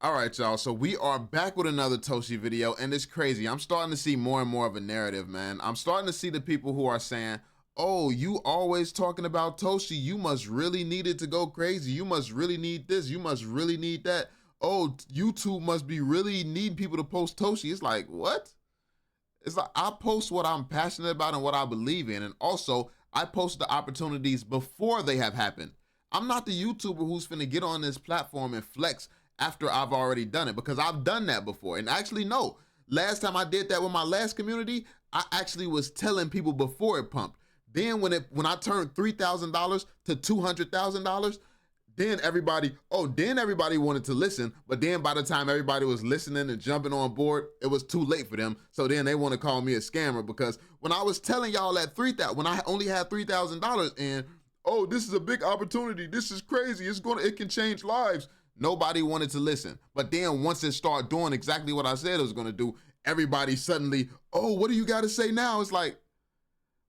All right, y'all. So we are back with another Toshi video, and it's crazy. I'm starting to see more and more of a narrative, man. I'm starting to see the people who are saying, oh, you always talking about Toshi. You must really need it to go crazy. You must really need this. You must really need that. Oh, YouTube must be really needing people to post Toshi. It's like, what? It's like I post what I'm passionate about and what I believe in. And also, I post the opportunities before they have happened. I'm not the YouTuber who's finna get on this platform and flex after I've already done it, because I've done that before. And actually, no, last time I did that with my last community, I actually was telling people before it pumped. Then when I turned $3,000 to $200,000, then everybody wanted to listen. But then by the time everybody was listening and jumping on board, it was too late for them. So then they want to call me a scammer, because when I was telling y'all that when I only had $3,000 and, oh, this is a big opportunity, this is crazy, it can change lives, nobody wanted to listen. But then once it started doing exactly what I said it was going to do, everybody suddenly, oh, what do you got to say now? It's like,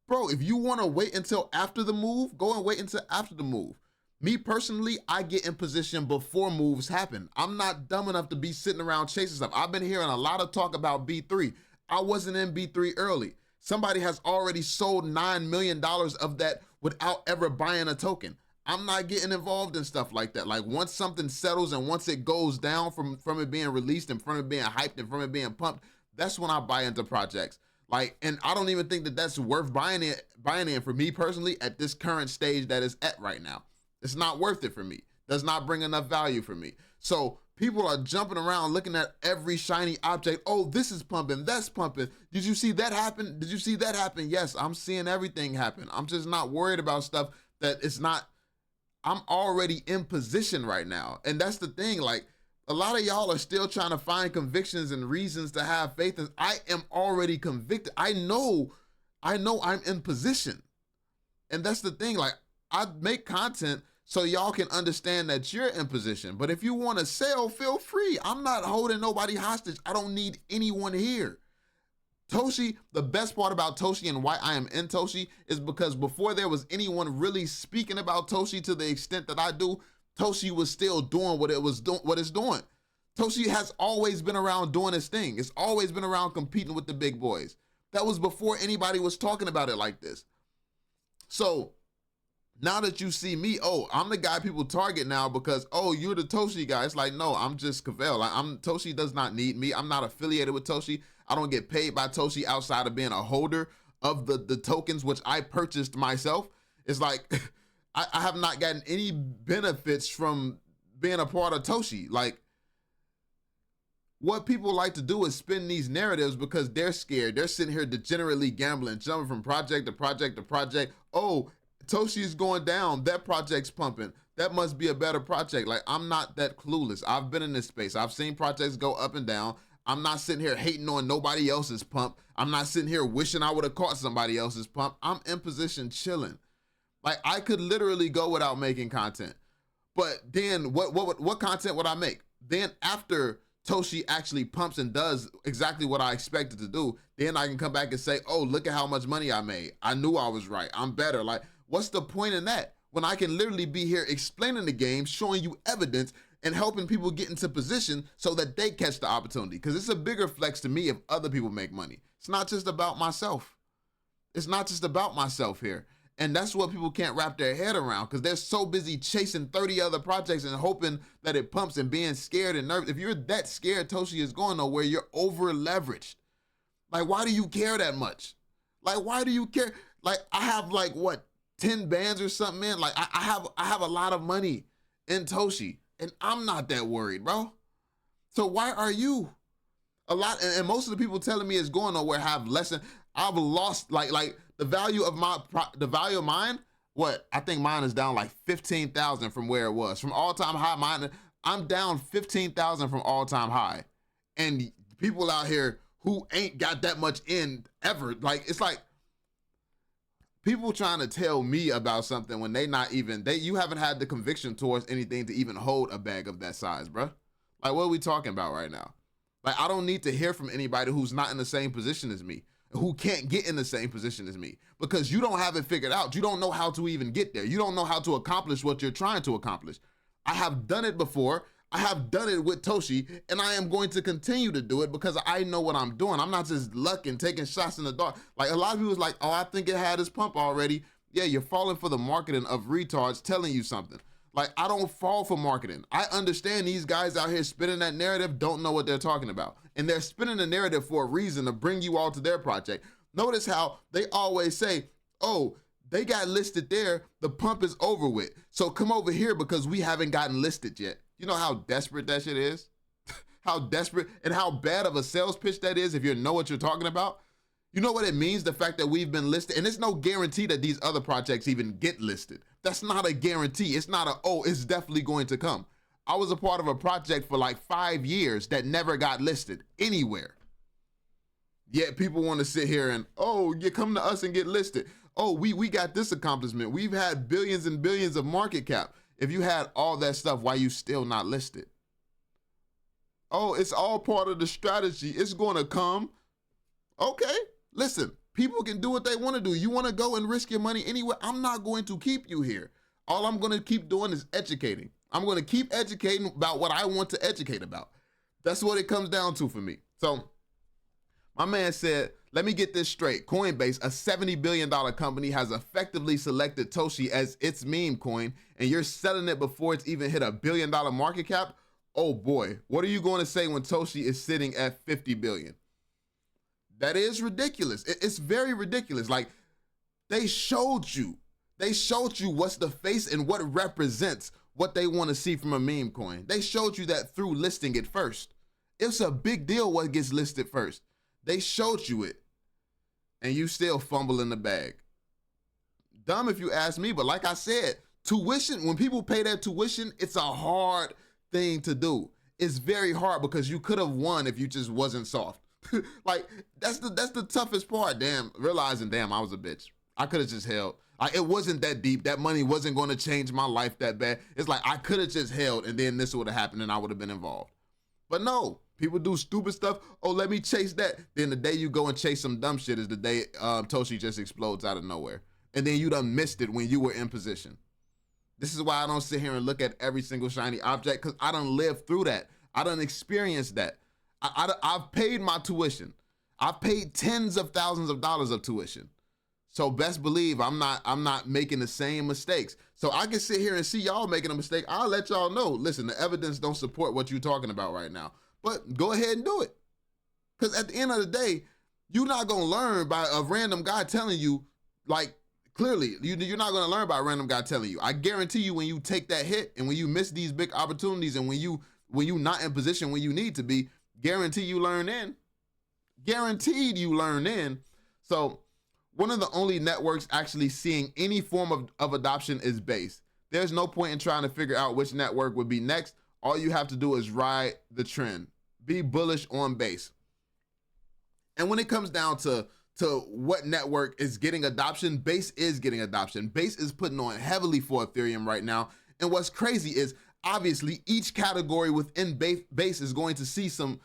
bro, if you want to wait until after the move, go and wait until after the move. Me personally, I get in position before moves happen. I'm not dumb enough to be sitting around chasing stuff. I've been hearing a lot of talk about B3. I wasn't in B3 early. Somebody has already sold $9 million of that without ever buying a token. I'm not getting involved in stuff like that. Like, once something settles and once it goes down from it being released and from it being hyped and from it being pumped, that's when I buy into projects. Like, and I don't even think that that's worth buying in for me personally at this current stage that it's at right now. It's not worth it for me. Does not bring enough value for me. So people are jumping around looking at every shiny object. Oh, this is pumping, that's pumping. Did you see that happen? Did you see that happen? Yes, I'm seeing everything happen. I'm just not worried about stuff that it's not. I'm already in position right now. And that's the thing. Like, a lot of y'all are still trying to find convictions and reasons to have faith. And I am already convicted. I know I'm in position. And that's the thing. Like, I make content so y'all can understand that you're in position. But if you want to sell, feel free. I'm not holding nobody hostage. I don't need anyone here. Toshi, the best part about Toshi and why I am in Toshi is because before there was anyone really speaking about Toshi to the extent that I do, Toshi was still doing what it's doing. Toshi has always been around doing his thing. It's always been around competing with the big boys. That was before anybody was talking about it like this. So now that you see me, oh, I'm the guy people target now because, oh, you're the Toshi guy. It's like, no, I'm just Cavell. Toshi does not need me. I'm not affiliated with Toshi. I don't get paid by Toshi outside of being a holder of the tokens, which I purchased myself. It's like, I have not gotten any benefits from being a part of Toshi. Like, what people like to do is spin these narratives because they're scared. They're sitting here degenerately gambling, jumping from project to project to project. Oh, Toshi is going down. That project's pumping. That must be a better project. Like, I'm not that clueless. I've been in this space. I've seen projects go up and down. I'm not sitting here hating on nobody else's pump. I'm not sitting here wishing I would have caught somebody else's pump. I'm in position chilling. Like, I could literally go without making content. But then what content would I make? Then after Toshi actually pumps and does exactly what I expected to do, then I can come back and say, oh, look at how much money I made. I knew I was right. I'm better. Like, what's the point in that? When I can literally be here explaining the game, showing you evidence, and helping people get into position so that they catch the opportunity. Because it's a bigger flex to me if other people make money. It's not just about myself. It's not just about myself here. And that's what people can't wrap their head around because they're so busy chasing 30 other projects and hoping that it pumps and being scared and nervous. If you're that scared Toshi is going nowhere, you're over leveraged. Like, why do you care that much? Like, why do you care? Like, I have like, what, 10 bands or something, man? Like, I have a lot of money in Toshi. And I'm not that worried, bro. So why are you? A lot, and most of the people telling me it's going nowhere have less than, I've lost like the value of mine. What? I think mine is down like 15,000 from where it was. From all-time high, I'm down 15,000 from all-time high. And people out here who ain't got that much in ever, like, it's like, people trying to tell me about something when you haven't had the conviction towards anything to even hold a bag of that size, bro. Like, what are we talking about right now? Like, I don't need to hear from anybody who's not in the same position as me, who can't get in the same position as me, because you don't have it figured out. You don't know how to even get there. You don't know how to accomplish what you're trying to accomplish. I have done it before. I have done it with Toshi, and I am going to continue to do it because I know what I'm doing. I'm not just lucking, taking shots in the dark. Like a lot of people's like, oh, I think it had its pump already. Yeah, you're falling for the marketing of retards telling you something. Like, I don't fall for marketing. I understand these guys out here spinning that narrative don't know what they're talking about. And they're spinning the narrative for a reason to bring you all to their project. Notice how they always say, oh, they got listed there, the pump is over with. So come over here because we haven't gotten listed yet. You know how desperate that shit is? How desperate and how bad of a sales pitch that is if you know what you're talking about? You know what it means, the fact that we've been listed? And it's no guarantee that these other projects even get listed. That's not a guarantee. It's not a, oh, it's definitely going to come. I was a part of a project for like 5 years that never got listed anywhere. Yet people want to sit here and, oh, you come to us and get listed. Oh, we got this accomplishment. We've had billions and billions of market cap. If you had all that stuff, why you still not listed? Oh, it's all part of the strategy. It's going to come. Okay. Listen, people can do what they want to do. You want to go and risk your money anywhere? I'm not going to keep you here. All I'm going to keep doing is educating. I'm going to keep educating about what I want to educate about. That's what it comes down to for me. So my man said, let me get this straight. Coinbase, a $70 billion company, has effectively selected Toshi as its meme coin, and you're selling it before it's even hit $1 billion market cap? Oh boy, what are you going to say when Toshi is sitting at 50 billion? That is ridiculous. It's very ridiculous. Like, they showed you what's the face and what represents what they want to see from a meme coin. They showed you that through listing it first. It's a big deal what gets listed first. They showed you it, and you still fumble in the bag. Dumb if you ask me, but like I said, tuition, when people pay their tuition, it's a hard thing to do. It's very hard because you could have won if you just wasn't soft. Like, that's the toughest part. Damn, realizing, damn, I was a bitch. I could have just held. Like, it wasn't that deep. That money wasn't going to change my life that bad. It's like, I could have just held, and then this would have happened, and I would have been involved. But no, people do stupid stuff. Oh, let me chase that. Then the day you go and chase some dumb shit is the day Toshi just explodes out of nowhere. And then you done missed it when you were in position. This is why I don't sit here and look at every single shiny object, because I done lived through that. I done experienced that. I've paid my tuition. I've paid tens of thousands of dollars of tuition. So best believe I'm not making the same mistakes. So I can sit here and see y'all making a mistake. I'll let y'all know. Listen, the evidence don't support what you're talking about right now. But go ahead and do it. Because at the end of the day, you're not going to learn by a random guy telling you, like, clearly, you're not going to learn by a random guy telling you. I guarantee you when you take that hit and when you miss these big opportunities and when you're not in position when you need to be, guarantee you learn in. Guaranteed you learn in. So one of the only networks actually seeing any form of adoption is Base. There's no point in trying to figure out which network would be next. All you have to do is ride the trend. Be bullish on Base. And when it comes down to what network is getting adoption, Base is getting adoption. Base is putting on heavily for Ethereum right now. And what's crazy is obviously each category within Base is going to see some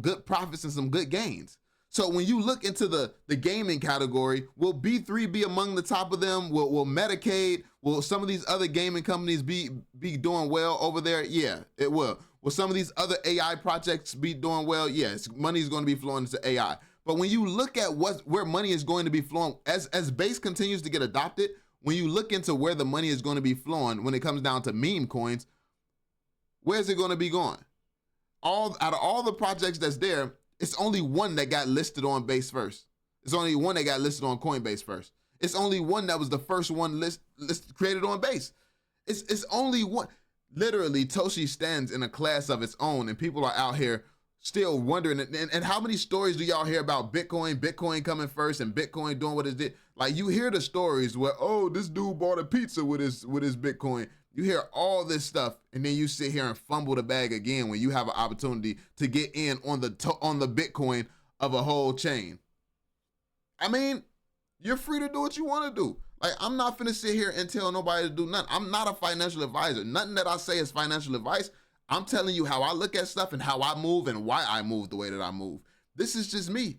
good profits and some good gains. So when you look into the gaming category, will B3 be among the top of them? Will Medicaid, will some of these other gaming companies be doing well over there? Yeah, it will. Will some of these other AI projects be doing well? Yes, money is going to be flowing into AI. But when you look at where money is going to be flowing, as Base continues to get adopted, when you look into where the money is going to be flowing, when it comes down to meme coins, where's it going to be going? Out of all the projects that's there, it's only one that got listed on Base first. It's only one that got listed on Coinbase first. It's only one that was the first one created on Base. It's only one. Literally, Toshi stands in a class of its own, and people are out here still wondering. And how many stories do y'all hear about Bitcoin coming first and Bitcoin doing what it did? Like, you hear the stories where, oh, this dude bought a pizza with his Bitcoin. You hear all this stuff, and then you sit here and fumble the bag again when you have an opportunity to get in on the Bitcoin of a whole chain. I mean, you're free to do what you want to do. Like, I'm not finna sit here and tell nobody to do nothing. I'm not a financial advisor. Nothing that I say is financial advice. I'm telling you how I look at stuff and how I move and why I move the way that I move. This is just me.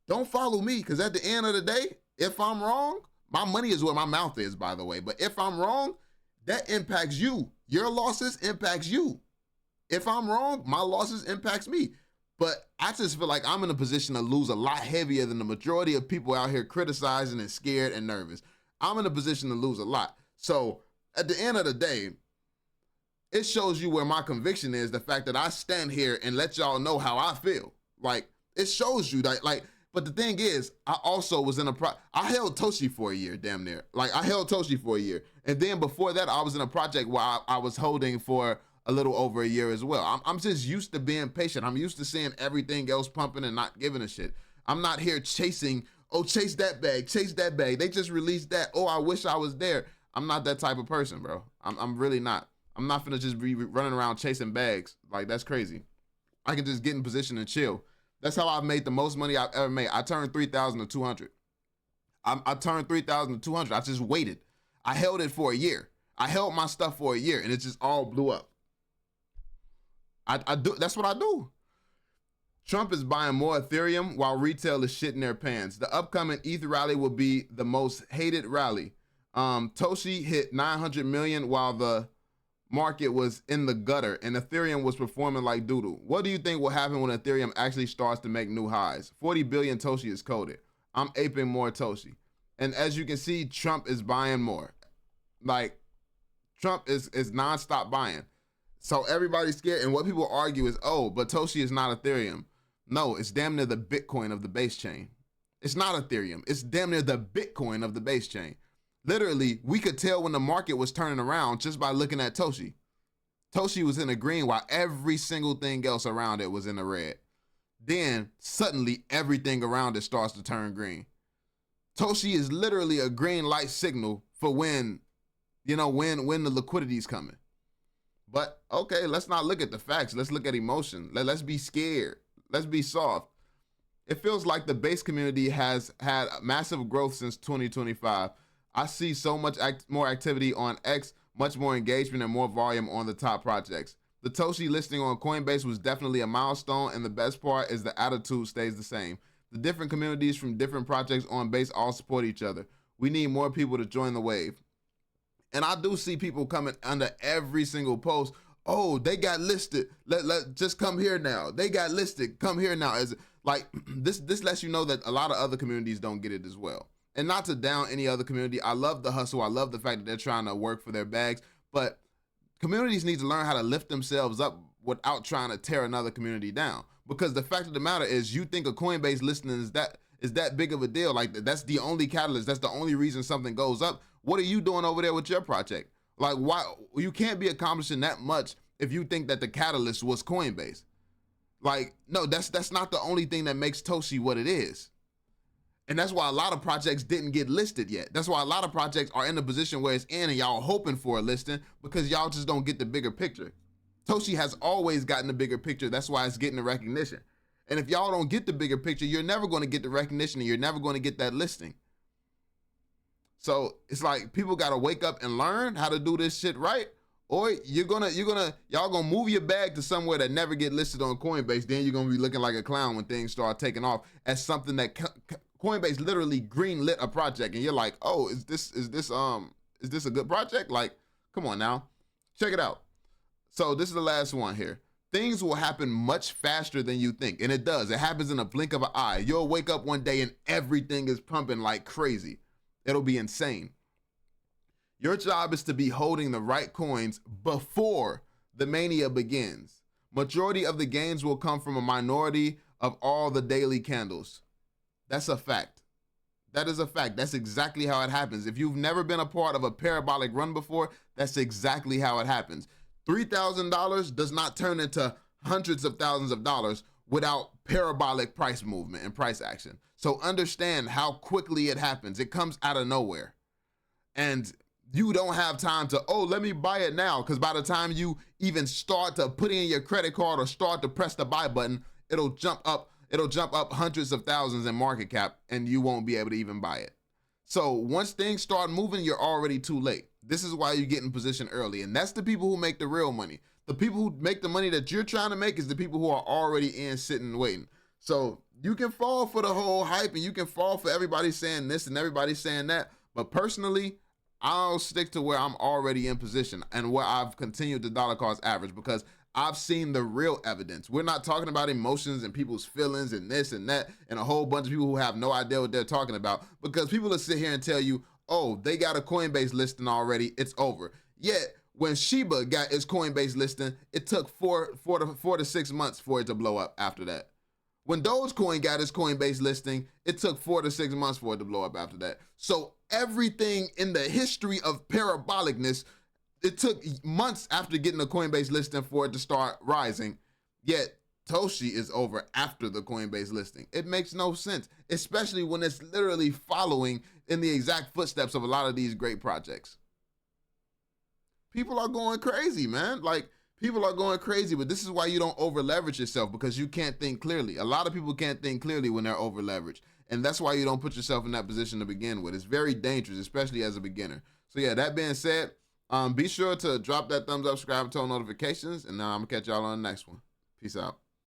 Don't follow me, because at the end of the day, if I'm wrong, my money is where my mouth is, by the way. But if I'm wrong, that impacts you. Your losses impacts you. If I'm wrong, my losses impacts me. But I just feel like I'm in a position to lose a lot heavier than the majority of people out here criticizing and scared and nervous. I'm in a position to lose a lot. So at the end of the day, it shows you where my conviction is, the fact that I stand here and let y'all know how I feel. Like, it shows you that, like, but the thing is, I also was in I held Toshi for a year, damn near. Like, I held Toshi for a year. And then before that, I was in a project where I was holding for a little over a year as well. I'm just used to being patient. I'm used to seeing everything else pumping and not giving a shit. I'm not here chasing, oh, chase that bag, chase that bag. They just released that. Oh, I wish I was there. I'm not that type of person, bro. I'm really not. I'm not finna just be running around chasing bags. Like, that's crazy. I can just get in position and chill. That's how I've made the most money I've ever made. I turned 3,000 to 200. I turned 3,000 to 200. I just waited. I held it for a year. I held my stuff for a year and it just all blew up. I do. That's what I do. Trump is buying more Ethereum while retail is shitting their pants. The upcoming ETH rally will be the most hated rally. Toshi hit 900 million while the market was in the gutter and Ethereum was performing like doodle. What do you think will happen when Ethereum actually starts to make new highs? 40 billion Toshi is coded. I'm aping more Toshi. And as you can see, Trump is buying more. Like, Trump is nonstop buying. So everybody's scared. And what people argue is, oh, but Toshi is not Ethereum. No, it's damn near the Bitcoin of the base chain. It's not Ethereum. It's damn near the Bitcoin of the base chain. Literally, we could tell when the market was turning around just by looking at Toshi. Toshi was in the green while every single thing else around it was in the red. Then suddenly everything around it starts to turn green. Toshi is literally a green light signal for when the liquidity is coming. But okay, let's not look at the facts. Let's look at emotion. Let's be scared. Let's be soft. It feels like the base community has had massive growth since 2025. I see so much more activity on X, much more engagement and more volume on the top projects. The Toshi listing on Coinbase was definitely a milestone, and the best part is the attitude stays the same. The different communities from different projects on Base all support each other. We need more people to join the wave. And I do see people coming under every single post. Oh, they got listed. Let just come here now. They got listed. Come here now. As like this lets you know that a lot of other communities don't get it as well. And not to down any other community. I love the hustle. I love the fact that they're trying to work for their bags. But communities need to learn how to lift themselves up without trying to tear another community down. Because the fact of the matter is, you think a Coinbase listing is that big of a deal. Like, that's the only catalyst. That's the only reason something goes up. What are you doing over there with your project? Like, why? You can't be accomplishing that much if you think that the catalyst was Coinbase. Like, no, that's not the only thing that makes Toshi what it is. And that's why a lot of projects didn't get listed yet. That's why a lot of projects are in the position where it's in and y'all hoping for a listing, because y'all just don't get the bigger picture. Toshi has always gotten the bigger picture. That's why it's getting the recognition. And if y'all don't get the bigger picture, you're never going to get the recognition and you're never going to get that listing. So it's like people got to wake up and learn how to do this shit right, or y'all gonna move your bag to somewhere that never get listed on Coinbase. Then you're gonna be looking like a clown when things start taking off as something that Coinbase literally greenlit a project, and you're like, oh, is this a good project? Like, come on now, check it out. So this is the last one here. Things will happen much faster than you think, and it does. It happens in a blink of an eye. You'll wake up one day and everything is pumping like crazy. It'll be insane. Your job is to be holding the right coins before the mania begins. Majority of the gains will come from a minority of all the daily candles. That's a fact. That is a fact. That's exactly how it happens. If you've never been a part of a parabolic run before, that's exactly how it happens. $3,000 does not turn into hundreds of thousands of dollars without parabolic price movement and price action. So understand how quickly it happens. It comes out of nowhere. And you don't have time to, oh, let me buy it now. Because by the time you even start to put in your credit card or start to press the buy button, it'll jump up hundreds of thousands in market cap and you won't be able to even buy it. So once things start moving, you're already too late. This is why you get in position early. And that's the people who make the real money. The people who make the money that you're trying to make is the people who are already in, sitting, waiting. So you can fall for the whole hype and you can fall for everybody saying this and everybody saying that. But personally, I'll stick to where I'm already in position and where I've continued the dollar cost average, because I've seen the real evidence. We're not talking about emotions and people's feelings and this and that and a whole bunch of people who have no idea what they're talking about, because people will sit here and tell you, oh, they got a Coinbase listing already, it's over. Yet when Shiba got its Coinbase listing, it took four to 6 months for it to blow up after that. When Dogecoin got its Coinbase listing, it took 4 to 6 months for it to blow up after that. So everything in the history of parabolicness, it took months after getting a Coinbase listing for it to start rising. Yet Toshi is over after the Coinbase listing. It makes no sense, especially when it's literally following in the exact footsteps of a lot of these great projects. People are going crazy, man. Like, people are going crazy, but this is why you don't over leverage yourself, because you can't think clearly. A lot of people can't think clearly when they're over leveraged. And that's why you don't put yourself in that position to begin with. It's very dangerous, especially as a beginner. So yeah, that being said, be sure to drop that thumbs up, subscribe, and turn on notifications, and I'm gonna catch y'all on the next one. Peace out.